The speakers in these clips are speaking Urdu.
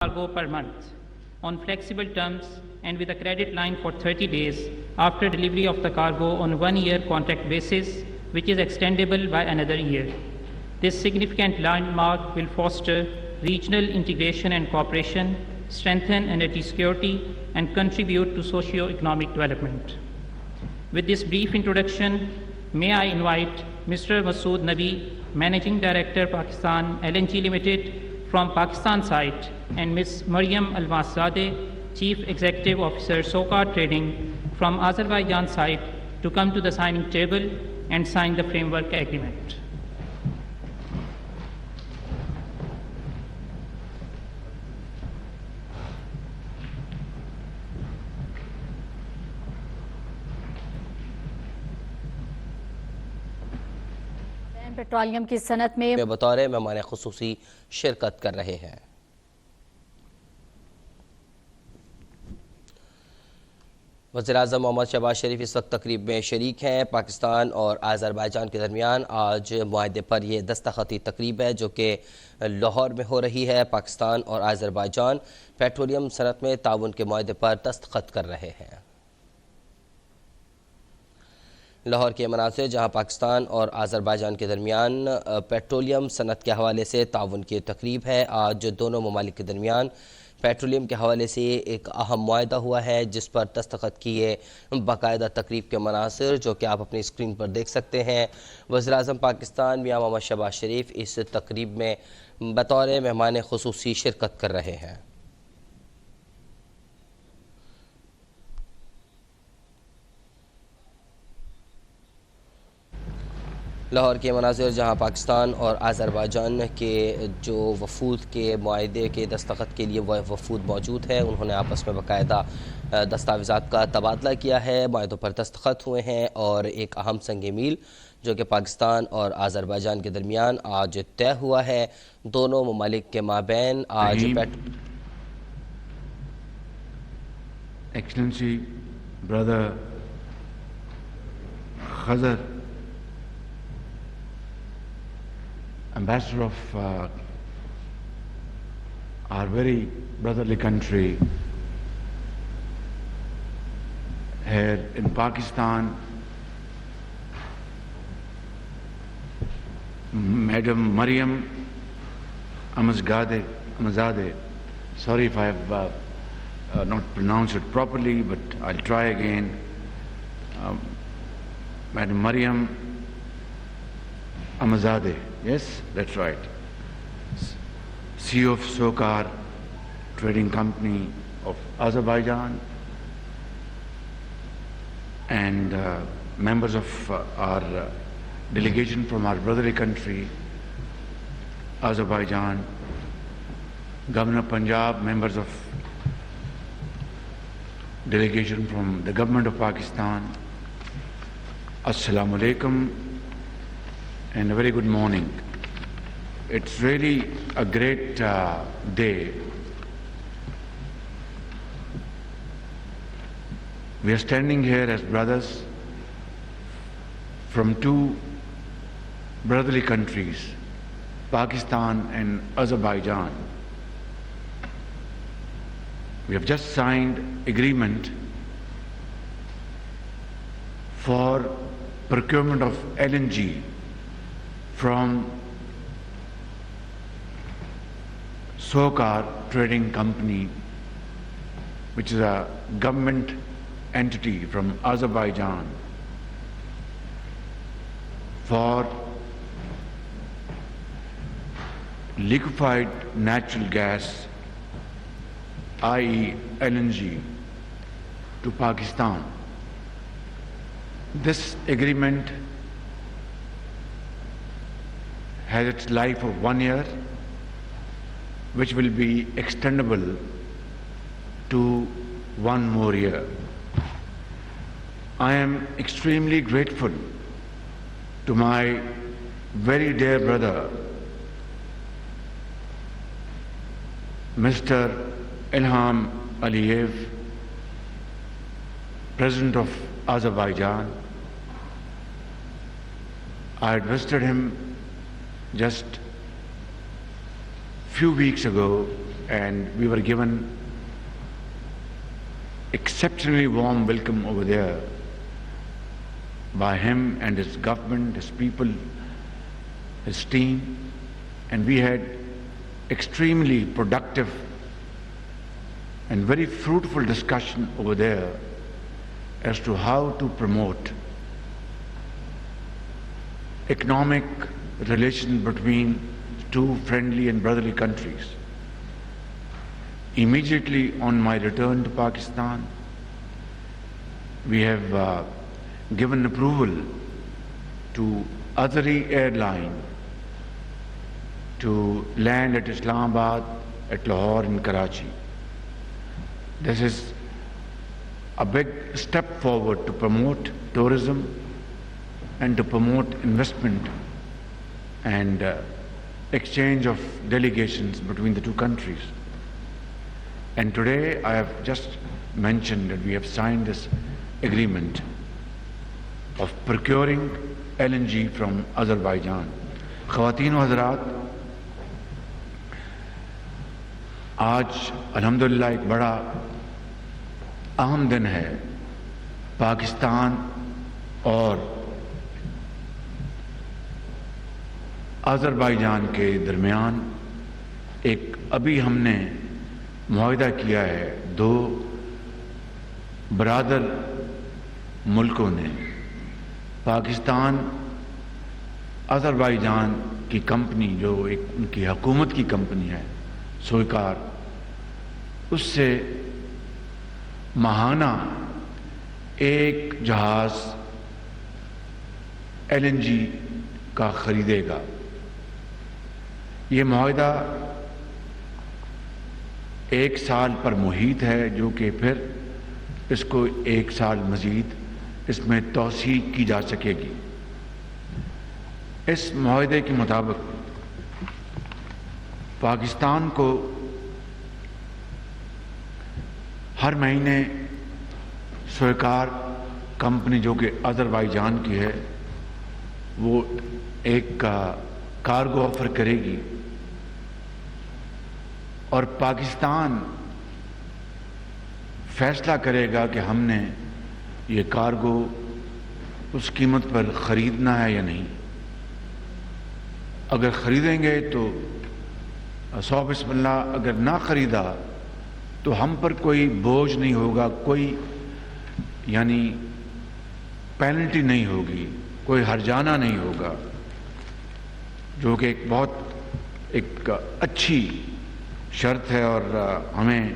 cargo per month on flexible terms and with a credit line for 30 days after delivery of the cargo on 1-year contract basis, which is extendable by another year. This significant landmark will foster regional integration and cooperation, strengthen energy security, and contribute to socio-economic development. With this brief introduction, may I invite Mr. Masood Nabi, Managing Director, Pakistan LNG Limited, from Pakistan side, and Ms. Maryam Almazadeh, Chief Executive Officer, SOCAR Trading, from Azerbaijan side, to come to the signing table and sign the framework agreement. Petroleum کی صنعت میں بطور مہمان خصوصی شرکت کر رہے ہیں۔ وزیراعظم محمد شہباز شریف اس وقت تقریب میں شریک ہیں۔ پاکستان اور آذربائیجان کے درمیان آج معاہدے پر یہ دستخطی تقریب ہے جو کہ لاہور میں ہو رہی ہے۔ پاکستان اور آذربائیجان پیٹرولیم صنعت میں تعاون کے معاہدے پر دستخط کر رہے ہیں۔ لاہور کے مناظر جہاں پاکستان اور آذربائیجان کے درمیان پیٹرولیم صنعت کے حوالے سے تعاون کی تقریب ہے۔ آج دونوں ممالک کے درمیان پیٹرولیم کے حوالے سے ایک اہم معاہدہ ہوا ہے جس پر دستخط کیے باقاعدہ تقریب کے مناظر جو کہ آپ اپنی اسکرین پر دیکھ سکتے ہیں۔ وزیراعظم پاکستان میاں محمد شہباز شریف اس تقریب میں بطور مہمان خصوصی شرکت کر رہے ہیں۔ لاہور کے مناظر جہاں پاکستان اور آذربائیجان کے جو وفود کے معاہدے کے دستخط کے لیے وفود موجود ہیں، انہوں نے آپس میں باقاعدہ دستاویزات کا تبادلہ کیا ہے، معاہدوں پر دستخط ہوئے ہیں اور ایک اہم سنگ میل جو کہ پاکستان اور آذربائیجان کے درمیان آج طے ہوا ہے۔ دونوں ممالک کے مابین آج ایکسلنسی برادر Khizar Ambassador of our very brotherly country here in Pakistan, Madam Maryam Almazadeh, sorry if I have not pronounced it properly, but I'll try again. Madam Maryam Almazadeh, yes, that's right. CEO of SOCAR Trading Company of Azerbaijan, and members of our delegation from our brotherly country, Azerbaijan, Governor of Punjab, members of delegation from the government of Pakistan, Assalamu alaikum. And a very good morning. It's really a great day. We are standing here as brothers from two brotherly countries, Pakistan and Azerbaijan. We have just signed agreement for procurement of LNG from SOCAR Trading Company, which is a government entity from Azerbaijan, for liquefied natural gas, i.e. LNG, to Pakistan. This agreement has its life of 1 year, which will be extendable to 1 more year. I am extremely grateful to my very dear brother, Mr. Ilham Aliyev, President of Azerbaijan. I had visited him just few weeks ago and we were given exceptionally warm welcome over there by him and his government, his people, his team, and we had extremely productive and very fruitful discussion over there as to how to promote economic relations between two friendly and brotherly countries. Immediately on my return to Pakistan, we have given approval to Azari Airline to land at Islamabad, at Lahore and Karachi. This is a big step forward to promote tourism and to promote investment and exchange of delegations between the two countries. And today I have just mentioned that we have signed this agreement of procuring LNG from Azerbaijan. خواتین و حضرات، آج الحمدللہ ایک بڑا اہم دن ہے پاکستان اور آذربائیجان کے درمیان. ایک ابھی ہم نے معاہدہ کیا ہے دو برادر ملکوں نے. پاکستان آذربائیجان کی کمپنی جو ایک ان کی حکومت کی کمپنی ہے سویکار، اس سے ماہانہ ایک جہاز LNG کا خریدے گا. یہ معاہدہ ایک سال پر محیط ہے، جو کہ پھر اس کو ایک سال مزید اس میں توسیع کی جا سکے گی. اس معاہدے کے مطابق پاکستان کو ہر مہینے سویکار کمپنی جو کہ آذربائیجان کی ہے وہ ایک کارگو آفر کرے گی، اور پاکستان فیصلہ کرے گا کہ ہم نے یہ کارگو اس قیمت پر خریدنا ہے یا نہیں. اگر خریدیں گے تو 100 بسم اللہ، اگر نہ خریدا تو ہم پر کوئی بوجھ نہیں ہوگا، کوئی یعنی پینلٹی نہیں ہوگی، کوئی ہرجانہ نہیں ہوگا، جو کہ ایک بہت ایک اچھی شرط ہے. اور ہمیں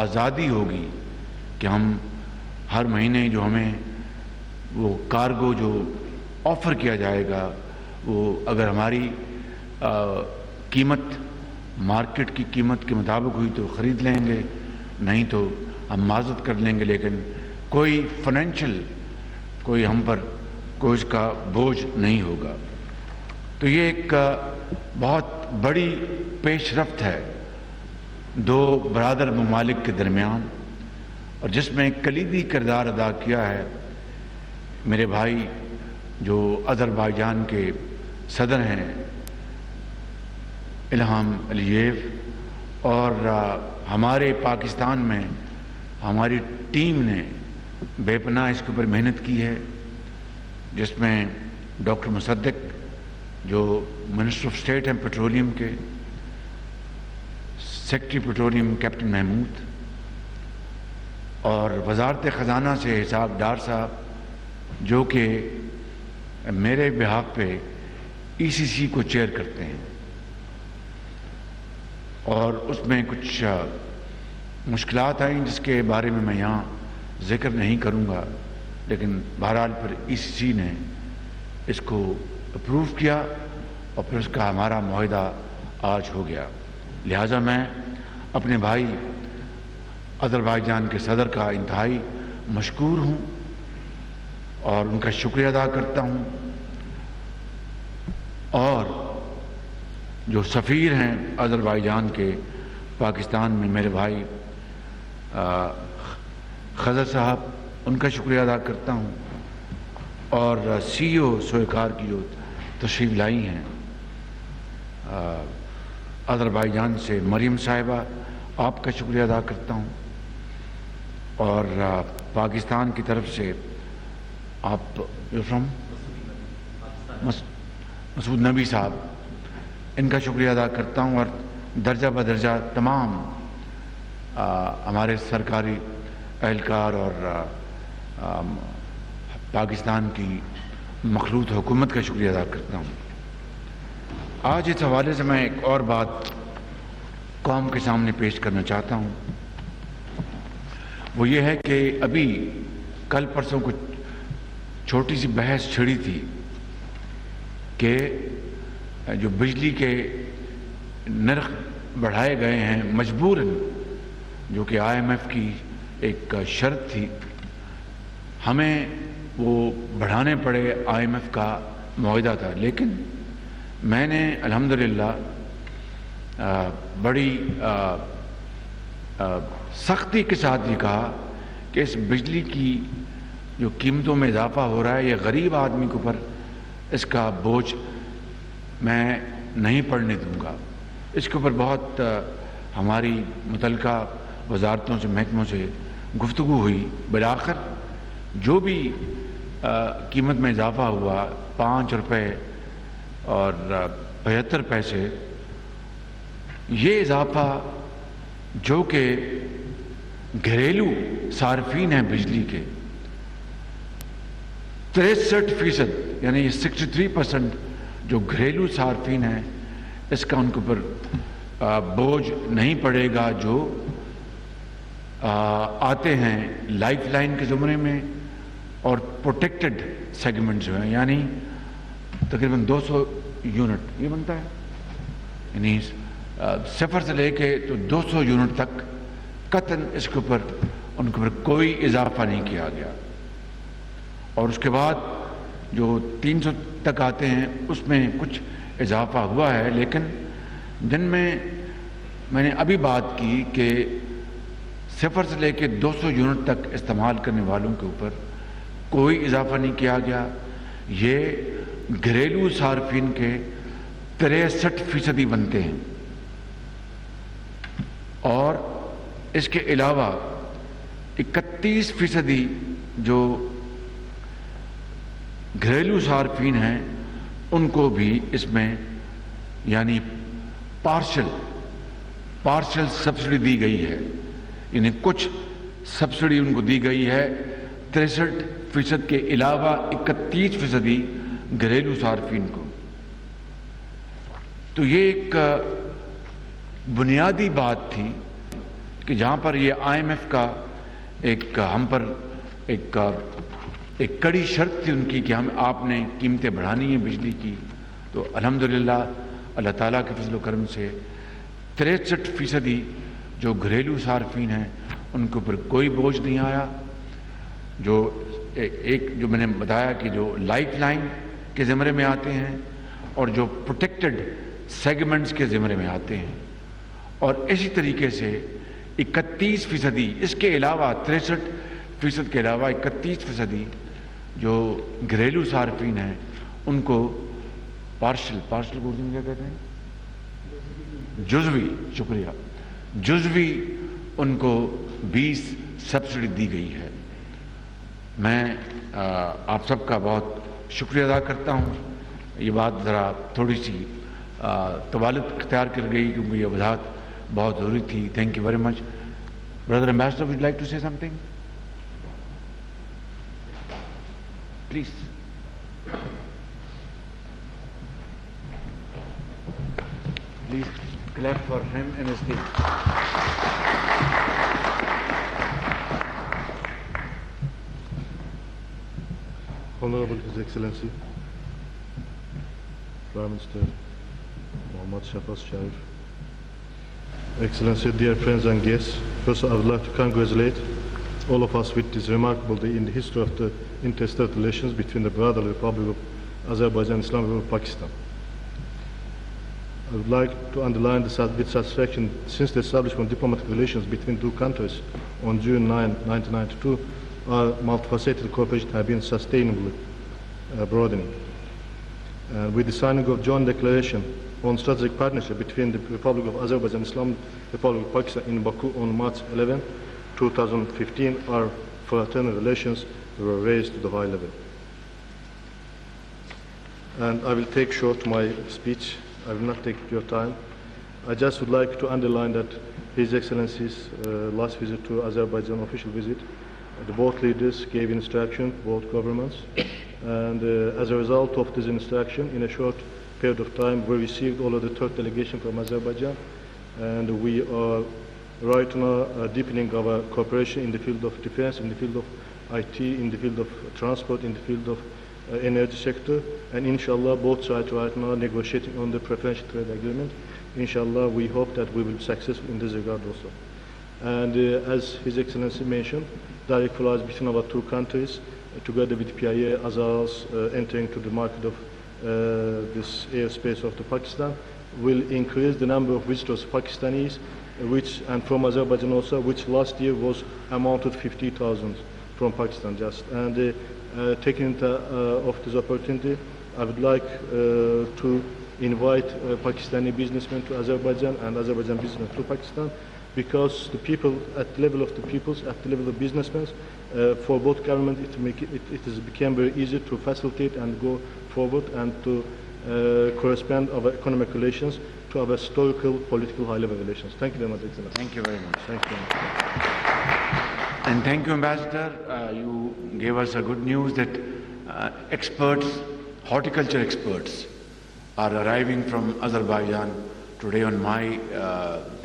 آزادی ہوگی کہ ہم ہر مہینے جو ہمیں وہ کارگو جو آفر کیا جائے گا وہ اگر ہماری قیمت مارکیٹ کی قیمت کے مطابق ہوئی تو خرید لیں گے، نہیں تو ہم معذرت کر لیں گے، لیکن کوئی فائنینشیل کوئی ہم پر کوئی اس کا بوجھ نہیں ہوگا. تو یہ ایک بہت بڑی پیش رفت ہے دو برادر ممالک کے درمیان، اور جس میں کلیدی کردار ادا کیا ہے میرے بھائی جو آذربائیجان کے صدر ہیں الہام علییف، اور ہمارے پاکستان میں ہماری ٹیم نے بے پناہ اس کے اوپر محنت کی ہے، جس میں ڈاکٹر مصدق جو منسٹر آف اسٹیٹ ہیں پیٹرولیم کے، سیکرٹری پیٹرولیم کیپٹن محمود، اور وزارت خزانہ سے اسحاق ڈار صاحب جو کہ میرے بحاق پہ ECC کو چیئر کرتے ہیں. اور اس میں کچھ مشکلات آئیں جس کے بارے میں میں یہاں ذکر نہیں کروں گا، لیکن بہرحال پھر ECC نے اس کو اپروو کیا اور پھر اس کا ہمارا معاہدہ آج ہو گیا. لہٰذا میں اپنے بھائی آذربائیجان کے صدر کا انتہائی مشکور ہوں اور ان کا شکریہ ادا کرتا ہوں، اور جو سفیر ہیں آذربائیجان کے پاکستان میں میرے بھائی خضر صاحب، ان کا شکریہ ادا کرتا ہوں، اور CEO سویکار کی جو تشریف لائی ہیں آذربائیجان سے مریم صاحبہ، آپ کا شکریہ ادا کرتا ہوں، اور پاکستان کی طرف سے آپ فرام مسعود نبی صاحب، ان کا شکریہ ادا کرتا ہوں، اور درجہ بدرجہ تمام ہمارے سرکاری اہلکار اور پاکستان کی مخلوط حکومت کا شکریہ ادا کرتا ہوں۔ آج اس حوالے سے میں ایک اور بات قوم کے سامنے پیش کرنا چاہتا ہوں، وہ یہ ہے کہ ابھی کل پرسوں کو چھوٹی سی بحث چھڑی تھی کہ جو بجلی کے نرخ بڑھائے گئے ہیں مجبوراً، جو کہ IMF کی ایک شرط تھی، ہمیں وہ بڑھانے پڑے، IMF کا معاہدہ تھا، لیکن میں نے الحمدللہ بڑی سختی کے ساتھ یہ کہا کہ اس بجلی کی جو قیمتوں میں اضافہ ہو رہا ہے، یہ غریب آدمی کے اوپر اس کا بوجھ میں نہیں پڑنے دوں گا۔ اس کے اوپر بہت ہماری متعلقہ وزارتوں سے، محکموں سے گفتگو ہوئی۔ بالآخر جو بھی قیمت میں اضافہ ہوا، 5 روپے اور 75 پیسے، یہ اضافہ جو کہ گھریلو صارفین ہیں بجلی کے 63%، یعنی یہ 63% جو گھریلو صارفین ہیں، اس کا ان کے اوپر بوجھ نہیں پڑے گا، جو آتے ہیں لائف لائن کے زمرے میں اور پروٹیکٹڈ سیگمنٹ جو ہیں، یعنی تقریباً 200 یونٹ یہ بنتا ہے، یعنی 0 سے لے کے تو 200 یونٹ تک قطعاً اس کے اوپر ان کے اوپر کوئی اضافہ نہیں کیا گیا، اور اس کے بعد جو 300 تک آتے ہیں اس میں کچھ اضافہ ہوا ہے، لیکن جن میں نے ابھی بات کی کہ 0 سے لے کے 200 یونٹ تک استعمال کرنے والوں کے اوپر کوئی اضافہ نہیں کیا گیا۔ یہ گھریلو صارفین کے 63% بنتے ہیں، اور اس کے علاوہ 31% جو گھریلو صارفین ہیں ان کو بھی اس میں یعنی پارشل سبسڈی دی گئی ہے، یعنی کچھ سبسڈی ان کو دی گئی ہے 63% کے علاوہ 31% گھریلو صارفین کو۔ تو یہ ایک بنیادی بات تھی کہ جہاں پر یہ IMF کا ایک ہم پر ایک کڑی شرط تھی ان کی کہ آپ نے قیمتیں بڑھانی ہیں بجلی کی، تو الحمدللہ اللہ تعالیٰ کے فضل و کرم سے 63% جو گھریلو صارفین ہیں ان کے اوپر کوئی بوجھ نہیں آیا۔ جو جو میں نے بتایا کہ جو لائف لائن کے زمرے میں آتے ہیں اور جو پروٹیکٹڈ سیگمنٹس کے زمرے میں آتے ہیں، اور اسی طریقے سے 31%، اس کے علاوہ 63% کے علاوہ 31% جو گھریلو صارفین ہیں ان کو پارشل اردو میں کیا کہتے ہیں، جزوی، شکریہ، جزوی ان کو 20 سبسڈی دی گئی ہے۔ میں آپ سب کا بہت شکریہ ادا کرتا ہوں۔ یہ بات ذرا تھوڑی سی طوالت اختیار کر گئی کیونکہ یہ وضاحت بہت ضروری تھی۔ Thank you very much. Brother ambassador, would you like to say something please? Please clap for him and his team. Honorable His Excellency, Prime Minister Mohammad Shahbaz Sharif, Excellency, dear friends and guests, first I would like to congratulate all of us with this remarkable day in the history of the interstate relations between the Brotherly Republic of Azerbaijan and Islamic Republic of Pakistan. I would like to underline this with satisfaction since the establishment of diplomatic relations between two countries on June 9, 1992, our multifaceted cooperation has been sustainably broadening. With the signing of joint declaration on strategic partnership between the Republic of Azerbaijan and Islamic Republic of Pakistan in Baku on March 11, 2015, our fraternal relations were raised to the high level. And I will take short my speech. I will not take your time. I just would like to underline that His Excellency's last visit to Azerbaijan, official visit, the both leaders gave instruction, both governments, and as a result of this instruction, in a short period of time, we received all of the third delegation from Azerbaijan, and we are right now deepening our cooperation in the field of defense, in the field of IT, in the field of transport, in the field of energy sector, and inshallah both sides right now negotiating on the preferential trade agreement. Inshallah we hope that we will be successful in this regard also. And as His Excellency mentioned, direct flights between our two countries, together with PIA, Azaz entering to the market of this airspace of the Pakistan, will increase the number of visitors Pakistanis, and from Azerbaijan also, which last year was amounted 50,000 from Pakistan just. And taking of this opportunity, I would like to invite Pakistani businessmen to Azerbaijan and Azerbaijan businessmen to Pakistan, because the people, at the level of the peoples, at the level of businessmen, for both governments, it has become very easy to facilitate and go forward and to correspond our economic relations to our historical, political, high-level relations. Thank you very much, Excellency. Thank you very much. Thank you. And thank you, Ambassador. You gave us a good news that experts, horticulture experts, are arriving from Azerbaijan today on my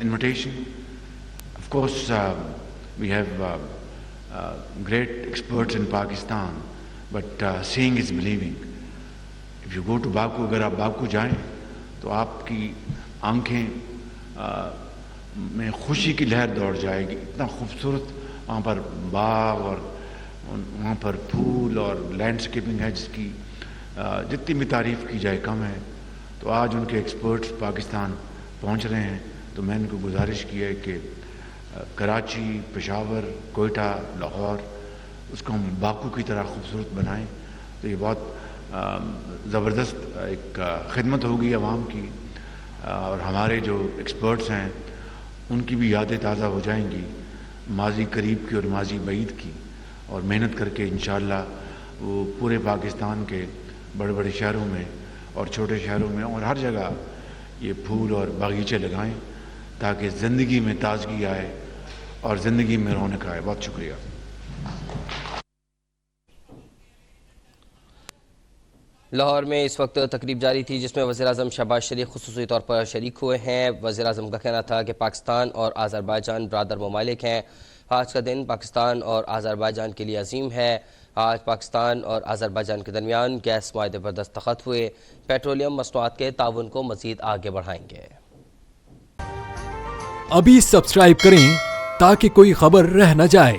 invitation. Of course, we have great experts in Pakistan, but seeing is believing. If you go to Baku, اگر آپ باکو جائیں تو آپ کی آنکھیں میں خوشی کی لہر دوڑ جائے گی. اتنا خوبصورت وہاں پر باغ اور وہاں پر پھول اور لینڈسکیپنگ ہے جس کی جتنی بھی تعریف کی جائے کم ہے. تو آج ان کے ایکسپرٹس پاکستان پہنچ رہے ہیں, تو میں ان کو گزارش کی ہے کہ کراچی, پشاور, کوئٹہ, لاہور, اس کو ہم باکو کی طرح خوبصورت بنائیں. تو یہ بہت زبردست ایک خدمت ہوگی عوام کی, اور ہمارے جو ایکسپرٹس ہیں ان کی بھی یادیں تازہ ہو جائیں گی ماضی قریب کی اور ماضی بعید کی, اور محنت کر کے انشاءاللہ وہ پورے پاکستان کے بڑے بڑے شہروں میں اور چھوٹے شہروں میں اور ہر جگہ یہ پھول اور باغیچے لگائیں تاکہ زندگی میں تازگی آئے اور زندگی میں رونق آئے. بہت شکریہ. لاہور میں اس وقت تقریب جاری تھی جس میں وزیراعظم شہباز شریف خصوصی طور پر شریک ہوئے ہیں. وزیراعظم کا کہنا تھا کہ پاکستان اور آذربائیجان برادر ممالک ہیں. آج کا دن پاکستان اور آذربائیجان کے لیے عظیم ہے. آج پاکستان اور آذربائیجان کے درمیان گیس معاہدے پر دستخط ہوئے. پیٹرولیم مصنوعات کے تعاون کو مزید آگے بڑھائیں گے. ابھی سبسکرائب کریں تاکہ کوئی خبر رہ نہ جائے.